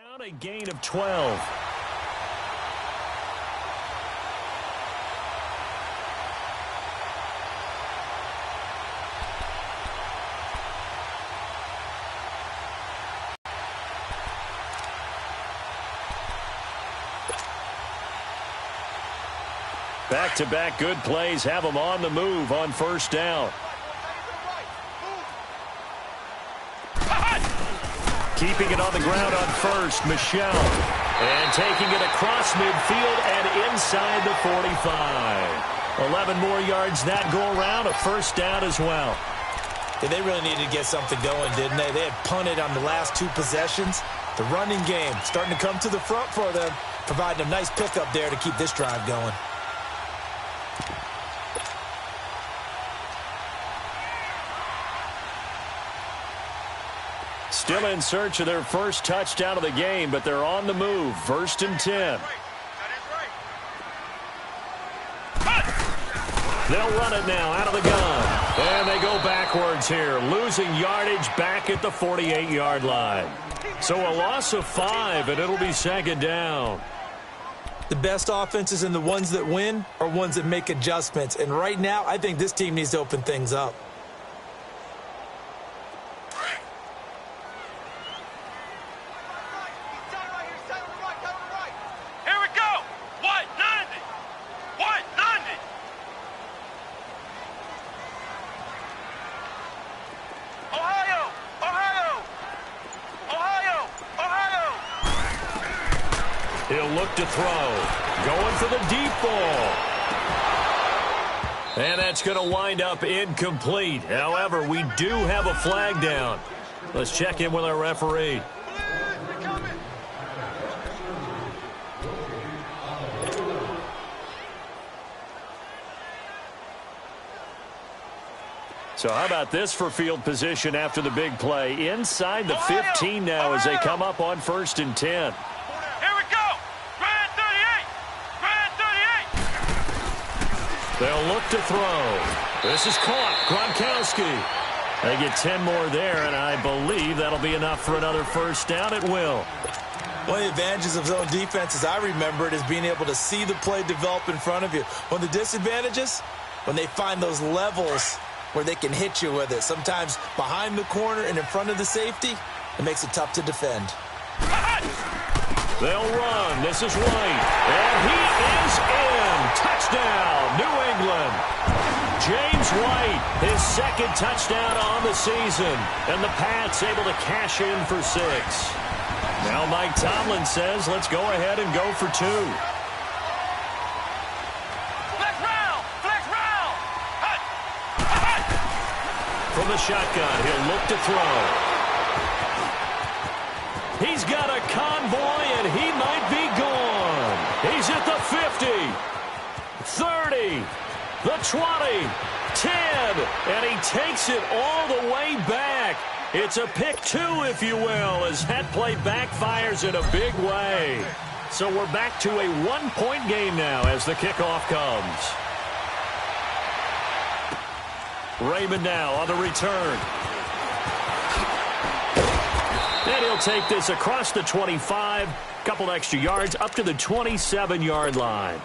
A gain of 12. Back-to-back good plays have them on the move on first down. Keeping it on the ground on first, Michel. And taking it across midfield and inside the 45. 11 more yards that go around, a first down as well. Yeah, they really needed to get something going, didn't they? They had punted on the last two possessions. The running game starting to come to the front for them, providing a nice pickup there to keep this drive going. Still in search of their first touchdown of the game, but they're on the move. First and 10. They'll run it now out of the gun. And they go backwards here, losing yardage back at the 48-yard line. So a loss of 5, and it'll be second down. The best offenses and the ones that win are ones that make adjustments. And right now, I think this team needs to open things up. He'll look to throw. Going for the deep ball. And that's going to wind up incomplete. However, we do have a flag down. Let's check in with our referee. So how about this for field position after the big play? Inside the 15 now as they come up on first and 10. They'll look to throw. This is caught. Gronkowski. They get 10 more there, and I believe that'll be enough for another first down. It will. One of the advantages of zone defense, as I remember it, is being able to see the play develop in front of you. One of the disadvantages, when they find those levels where they can hit you with it. Sometimes behind the corner and in front of the safety, it makes it tough to defend. They'll run. This is White. And he is in. Touchdown, New England. James White, his second touchdown on the season. And the Pats able to cash in for 6. Now Mike Tomlin says, let's go ahead and go for 2. From the shotgun, he'll look to throw. He's got a convoy, and he might be gone. He's at the 50, 30, the 20, 10, and he takes it all the way back. It's a pick 2, if you will, as that play backfires in a big way. So we're back to a 1-point game now as the kickoff comes. Raymond now on the return. And he'll take this across the 25, couple extra yards up to the 27-yard line.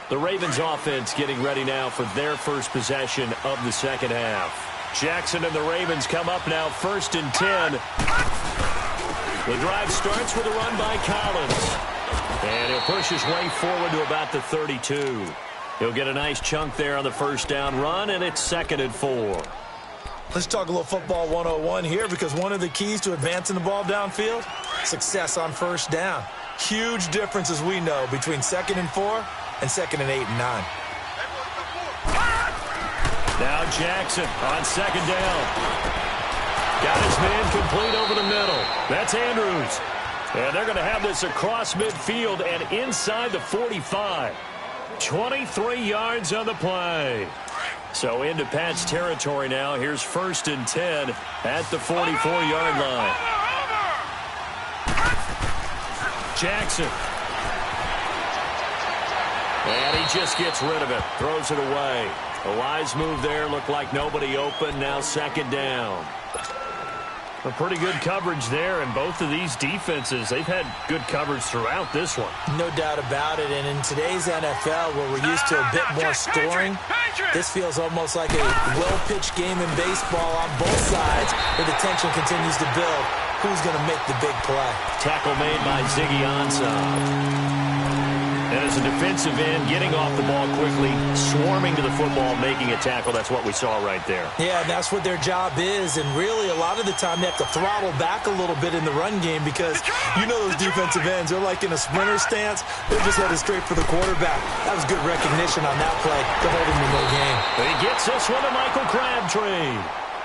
The Ravens offense getting ready now for their first possession of the second half. Jackson and the Ravens come up now first and 10. The drive starts with a run by Collins. And he'll push his way forward to about the 32. He'll get a nice chunk there on the first down run, and it's second and 4. Let's talk a little football 101 here, because one of the keys to advancing the ball downfield, success on first down. Huge difference, as we know, between 2nd and 4 and 2nd and 8 and 9. Now Jackson on second down. Got his man complete over the middle. That's Andrews. And they're going to have this across midfield and inside the 45. 23 yards on the play. So into Pat's territory now. Here's first and 10 at the 44-yard line. Jackson. And he just gets rid of it. Throws it away. A wise move there. Looked like nobody open. Now second down. A pretty good coverage there, and both of these defenses, they've had good coverage throughout this one. No doubt about it, and in today's NFL, where we're used to a bit more scoring, this feels almost like a well-pitched game in baseball on both sides, where the tension continues to build. Who's going to make the big play? Tackle made by Ziggy Ansah. And as a defensive end, getting off the ball quickly, swarming to the football, making a tackle, that's what we saw right there. Yeah, and that's what their job is, and really a lot of the time they have to throttle back a little bit in the run game because you know those defensive ends, they're like in a sprinter stance. They're just headed straight for the quarterback. That was good recognition on that play to hold him in the game. He gets this one to Michael Crabtree.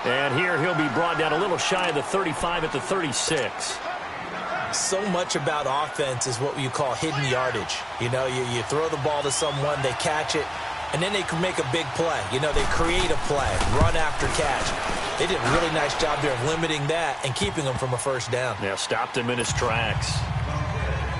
And here he'll be brought down a little shy of the 35 at the 36. So much about offense is what you call hidden yardage. You know, you throw the ball to someone, they catch it, and then they can make a big play. You know, they create a play, run after catch. They did a really nice job there of limiting that and keeping him from a first down. Yeah, stopped him in his tracks.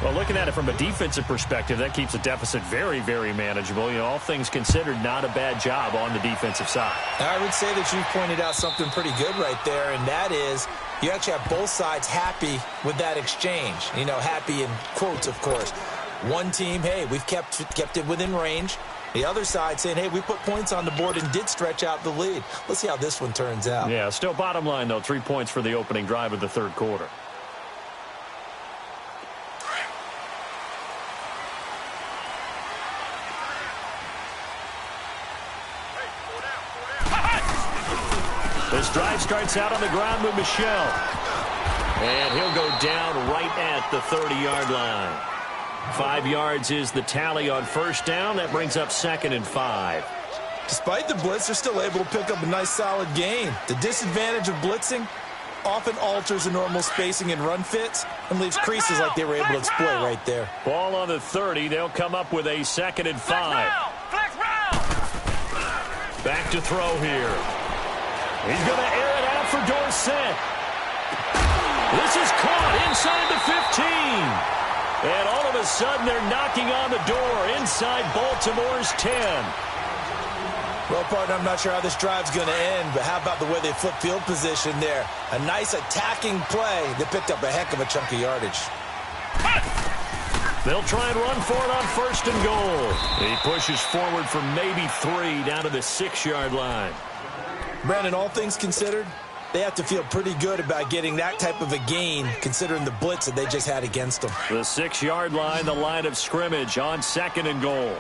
Well, looking at it from a defensive perspective, that keeps the deficit very, very manageable. You know, all things considered, not a bad job on the defensive side. I would say that you've pointed out something pretty good right there, and that is you actually have both sides happy with that exchange. You know, happy in quotes, of course. One team, hey, we've kept it within range. The other side saying, hey, we put points on the board and did stretch out the lead. Let's see how this one turns out. Yeah, still bottom line, though, 3 points for the opening drive of the third quarter. This drive starts out on the ground with Michel. And he'll go down right at the 30-yard line. 5 yards is the tally on first down. That brings up 2nd and 5. Despite the blitz, they're still able to pick up a nice, solid gain. The disadvantage of blitzing often alters the normal spacing and run fits and leaves creases like they were able to exploit right there. Ball on the 30. They'll come up with a 2nd and 5. Back to throw here. He's going to air it out for Dorsett. This is caught inside the 15. And all of a sudden, they're knocking on the door inside Baltimore's 10. Well, partner, I'm not sure how this drive's going to end, but how about the way they flip field position there? A nice attacking play that picked up a heck of a chunk of yardage. They'll try and run for it on 1st and goal. He pushes forward for maybe 3 down to the 6-yard line. Brandon, all things considered, they have to feel pretty good about getting that type of a gain considering the blitz that they just had against them. The 6-yard line, the line of scrimmage on 2nd and goal.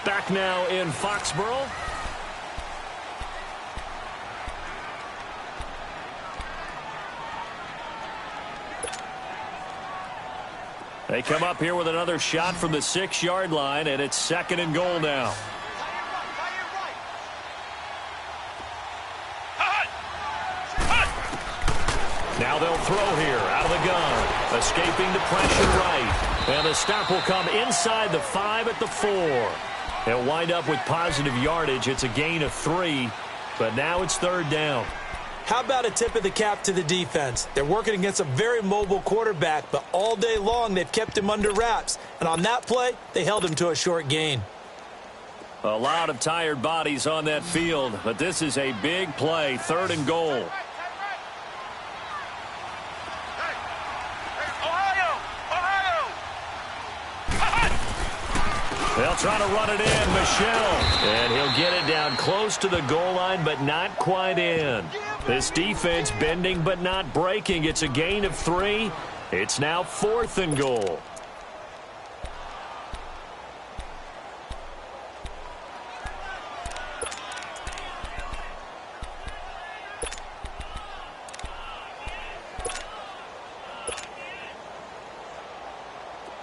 Back now in Foxborough. They come up here with another shot from the 6-yard line, and it's 2nd and goal now. Now they'll throw here out of the gun. Escaping the pressure right. And the stop will come inside the 5 at the 4. They'll wind up with positive yardage. It's a gain of 3, but now it's 3rd down. How about a tip of the cap to the defense? They're working against a very mobile quarterback, but all day long they've kept him under wraps. And on that play, they held him to a short gain. A lot of tired bodies on that field, but this is a big play, 3rd and goal. They'll try to run it in, Michel. And he'll get it down close to the goal line, but not quite in. This defense bending but not breaking. It's a gain of 3. It's now 4th and goal.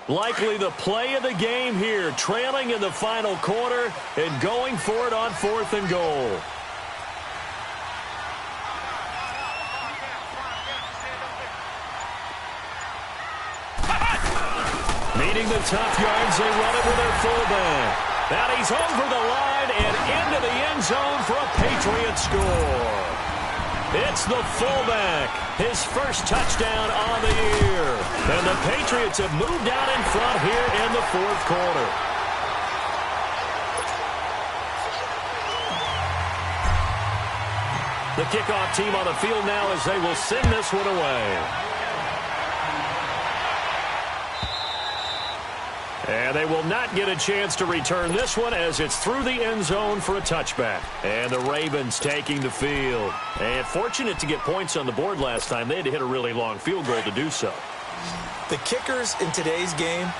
Likely the play of the game here, trailing in the final quarter and going for it on 4th and goal. Needing the tough yards, they run it with their fullback. Now he's over the line and into the end zone for a Patriot score. It's the fullback, his first touchdown on the year. And the Patriots have moved out in front here in the 4th quarter. The kickoff team on the field now as they will send this one away. And they will not get a chance to return this one as it's through the end zone for a touchback. And the Ravens taking the field. And fortunate to get points on the board last time. They had to hit a really long field goal to do so. The kickers in today's game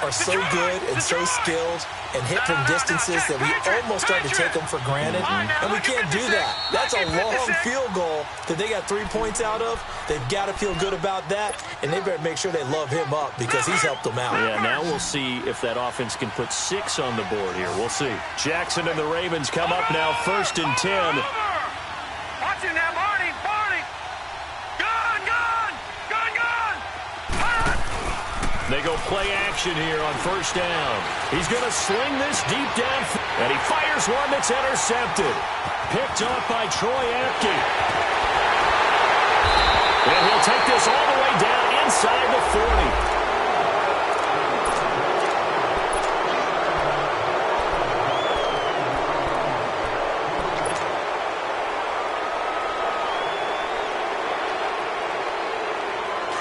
are so good and so skilled and hit from distances that we almost start to take them for granted, and we can't do that. That's a long field goal that they got 3 points out of. They've got to feel good about that, and they better make sure they love him up because he's helped them out. Yeah, now we'll see if that offense can put 6 on the board here. We'll see. Jackson and the Ravens come up now 1st and 10. Watching that, Barney. They go play action here on 1st down. He's going to sling this deep down, and he fires one that's intercepted. Picked off by Troy Apke. And he'll take this all the way down inside the 40.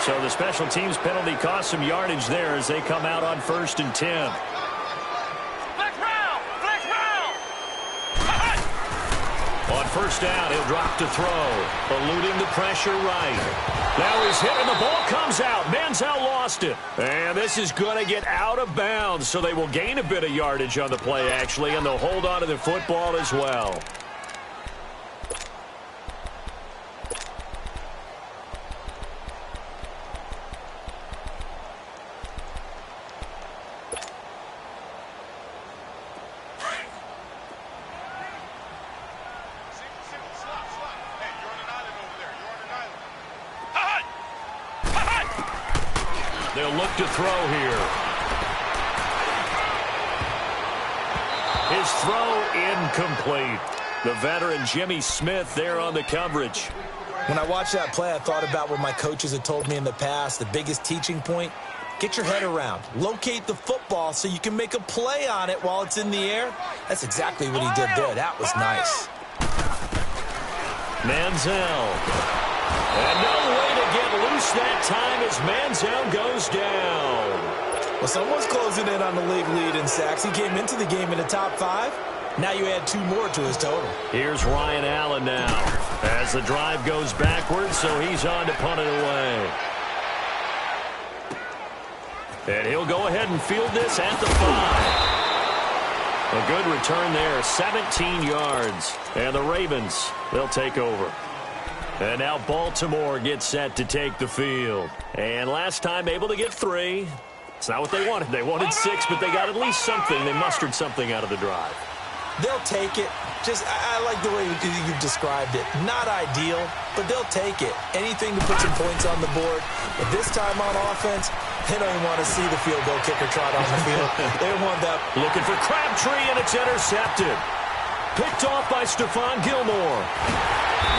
So the special teams penalty cost some yardage there as they come out on 1st and 10. Flex round! On 1st down, he'll drop to throw, eluding the pressure right. Now he's hit and the ball comes out. Manziel lost it. And this is going to get out of bounds, so they will gain a bit of yardage on the play, actually, and they'll hold on to the football as well. They'll look to throw here. His throw incomplete. The veteran Jimmy Smith there on the coverage. When I watched that play, I thought about what my coaches had told me in the past. The biggest teaching point, get your head around. Locate the football so you can make a play on it while it's in the air. That's exactly what he did there. That was nice. Manziel. And no way to get loose that time as Manziel goes down. Well, someone's closing in on the league lead in sacks. He came into the game in the top 5. Now you add 2 more to his total. Here's Ryan Allen now as the drive goes backwards, so he's on to punt it away. And he'll go ahead and field this at the 5. A good return there, 17 yards. And the Ravens, they'll take over. And now Baltimore gets set to take the field. And last time able to get 3. It's not what they wanted. They wanted 6, but they got at least something. They mustered something out of the drive. They'll take it. I like the way you've described it. Not ideal, but they'll take it. Anything to put some points on the board. But this time on offense, they don't even want to see the field goal kicker trot on the field. They don't want that. Looking for Crabtree, and it's intercepted. Picked off by Stephon Gilmore.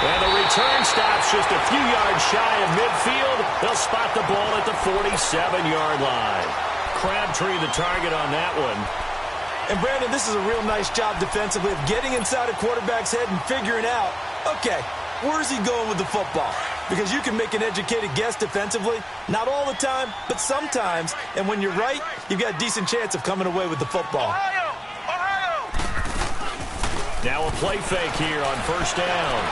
And the return stops just a few yards shy of midfield. They'll spot the ball at the 47-yard line. Crabtree the target on that one. And, Brandon, this is a real nice job defensively of getting inside a quarterback's head and figuring out, okay, where's he going with the football? Because you can make an educated guess defensively. Not all the time, but sometimes. And when you're right, you've got a decent chance of coming away with the football. Now a play fake here on 1st down.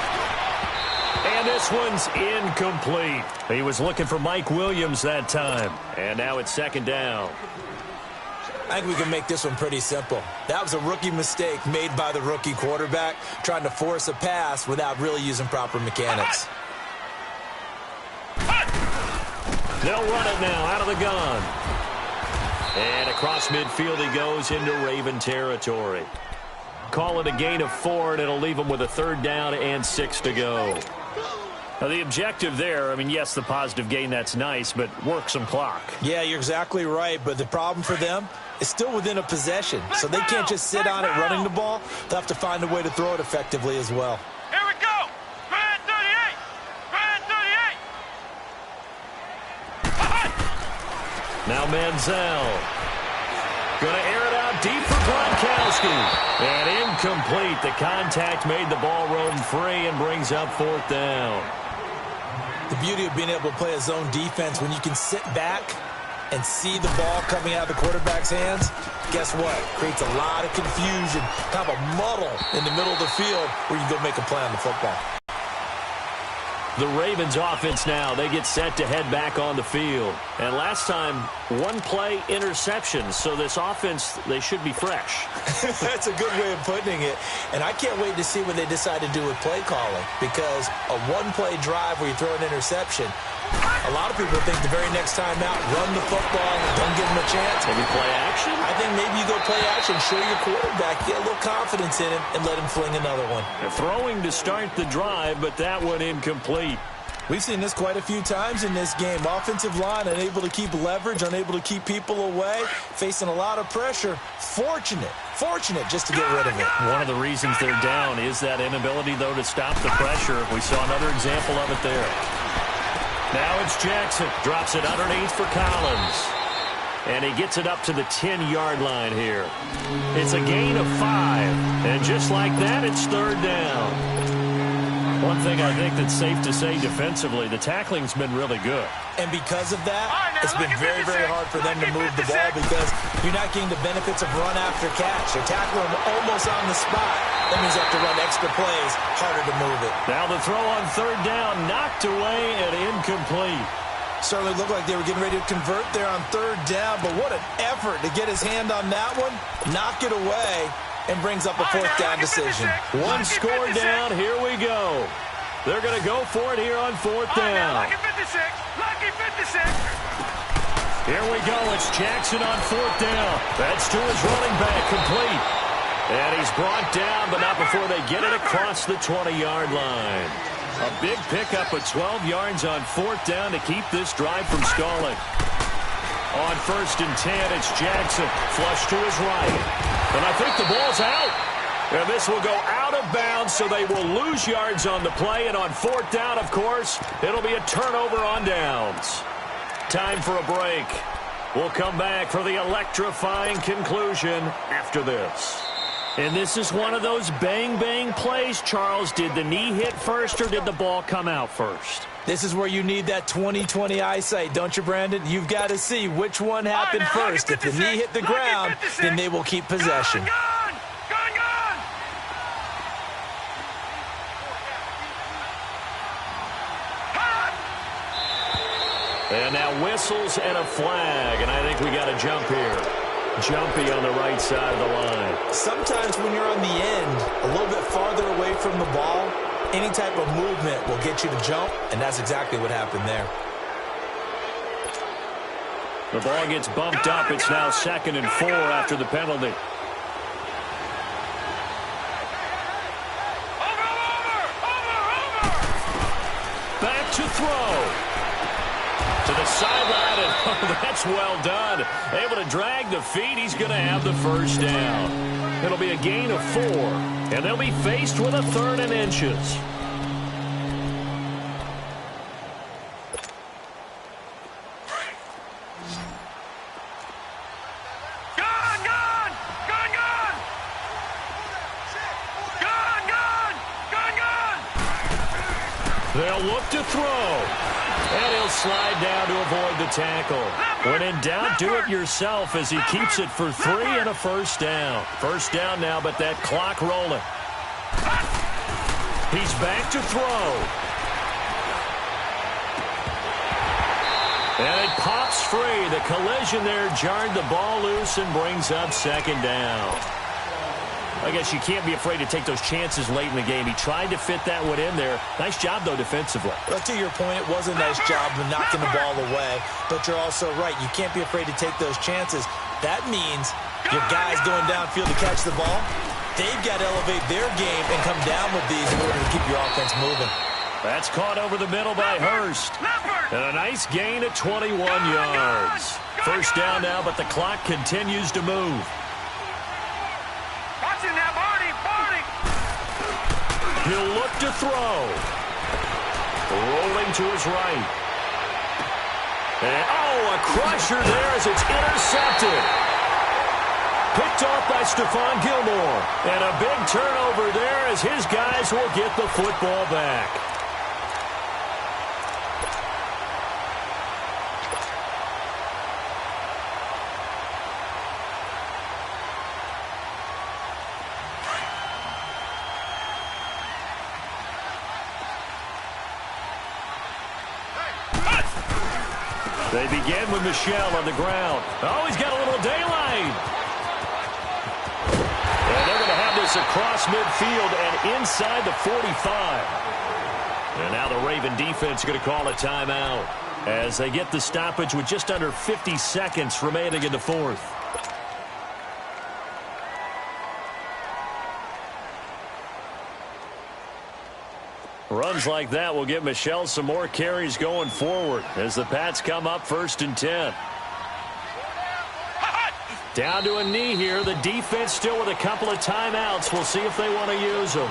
And this one's incomplete. He was looking for Mike Williams that time. And now it's 2nd down. I think we can make this one pretty simple. That was a rookie mistake made by the rookie quarterback, trying to force a pass without really using proper mechanics. They'll run it now out of the gun. And across midfield he goes into Raven territory. Call it a gain of 4, and it'll leave them with a 3rd down and 6 to go. Now, the objective there, I mean, yes, the positive gain, that's nice, but work some clock. Yeah, you're exactly right, but the problem for them is still within a possession, so they can't just sit on it running the ball. They'll have to find a way to throw it effectively as well. Here we go. Grand 38. Grand 38. Now Manziel. Going to air it out deep for Gronkowski. And incomplete. The contact made the ball roam free and brings up fourth down. The beauty of being able to play a zone defense when you can sit back and see the ball coming out of the quarterback's hands, guess what? Creates a lot of confusion, kind of a muddle in the middle of the field where you go make a play on the football. The Ravens offense now, they get set to head back on the field. And last time, one play interception. So this offense, they should be fresh. That's a good way of putting it. And I can't wait to see what they decide to do with play calling, because a one-play drive where you throw an interception, a lot of people think the very next time out, run the football and don't give them a chance. Maybe play action? I think maybe you go play action, show your quarterback, get a little confidence in him, and let him fling another one. They're throwing to start the drive, but that one incomplete. We've seen this quite a few times in this game. Offensive line unable to keep leverage, unable to keep people away, facing a lot of pressure. Fortunate just to get rid of it. One of the reasons they're down is that inability, though, to stop the pressure. We saw another example of it there. Now it's Jackson. Drops it underneath for Collins. And he gets it up to the 10-yard line here. It's a gain of 5. And just like that, it's third down. One thing I think that's safe to say defensively, the tackling's been really good. And because of that, it's been very, very hard for them to move the ball because you're not getting the benefits of run after catch. They're tackling them almost on the spot. That means you have to run extra plays, harder to move it. Now the throw on third down, knocked away and incomplete. Certainly looked like they were getting ready to convert there on third down, but what an effort to get his hand on that one, knock it away, and brings up a fourth down decision. One score down, here we go. They're going to go for it here on fourth down. Lucky 56, lucky 56. Here we go, it's Jackson on fourth down. That's to his running back, complete. And he's brought down, but not before they get it across the 20-yard line. A big pickup of 12 yards on fourth down to keep this drive from stalling. On first and 10, it's Jackson. Flush to his right. And I think the ball's out. And this will go out of bounds, so they will lose yards on the play. And on fourth down, of course, it'll be a turnover on downs. Time for a break. We'll come back for the electrifying conclusion after this. And this is one of those bang-bang plays, Charles. Did the knee hit first or did the ball come out first? This is where you need that 20/20 eyesight, don't you, Brandon? You've got to see which one happened first. If the knee hit the ground, then they will keep possession. Gone. And now whistles and a flag, and I think we got a jump here. Jumpy on the right side of the line. Sometimes when you're on the end, a little bit farther away from the ball, any type of movement will get you to jump, and that's exactly what happened there. The ball gets bumped up. It's now 2nd and 4 after the penalty. Back to throw. To the sideline, and oh, that's well done. Able to drag the feet. He's going to have the first down. It'll be a gain of 4, and they'll be faced with a 3rd and inches. They'll look to throw. And he'll slide down to avoid the tackle. When in doubt, do it yourself as he keeps it for 3 and a first down. First down now, but that clock rolling. He's back to throw. And it pops free. The collision there jarred the ball loose and brings up 2nd down. I guess you can't be afraid to take those chances late in the game. He tried to fit that one in there. Nice job, though, defensively. Well, to your point, it was a nice job of knocking the ball away. But you're also right. You can't be afraid to take those chances. That means your guys going downfield to catch the ball, they've got to elevate their game and come down with these in order to keep your offense moving. That's caught over the middle by Hurst. And a nice gain of 21 yards. First down now, but the clock continues to move. He'll look to throw. Rolling to his right. And, oh, a crusher there as it's intercepted. Picked off by Stephon Gilmore. And a big turnover there as his guys will get the football back. They begin with Michel on the ground. Oh, he's got a little daylight. And they're going to have this across midfield and inside the 45. And now the Raven defense is going to call a timeout as they get the stoppage with just under 50 seconds remaining in the fourth. Runs like that will give Michel some more carries going forward as the Pats come up 1st and 10. Down to a knee here. The defense still with a couple of timeouts. We'll see if they want to use them.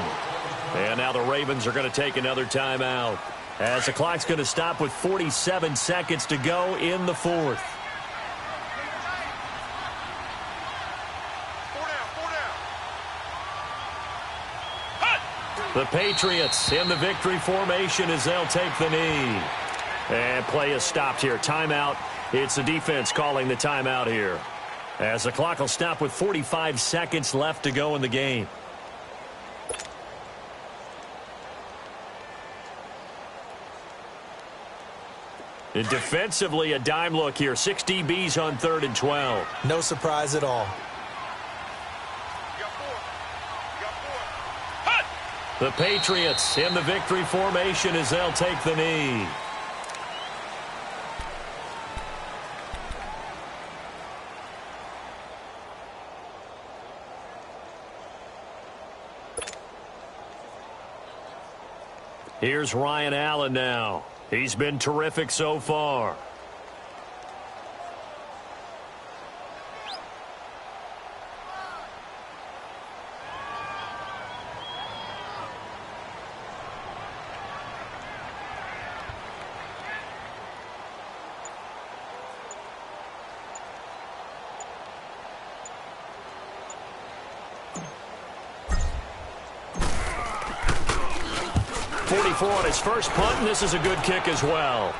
And now the Ravens are going to take another timeout as the clock's going to stop with 47 seconds to go in the fourth. The Patriots in the victory formation as they'll take the knee. And play is stopped here. Timeout. It's the defense calling the timeout here, as the clock will stop with 45 seconds left to go in the game. And defensively, a dime look here. 6 DBs on 3rd and 12. No surprise at all. The Patriots in the victory formation as they'll take the knee. Here's Ryan Allen now. He's been terrific so far. On his first punt, and this is a good kick as well.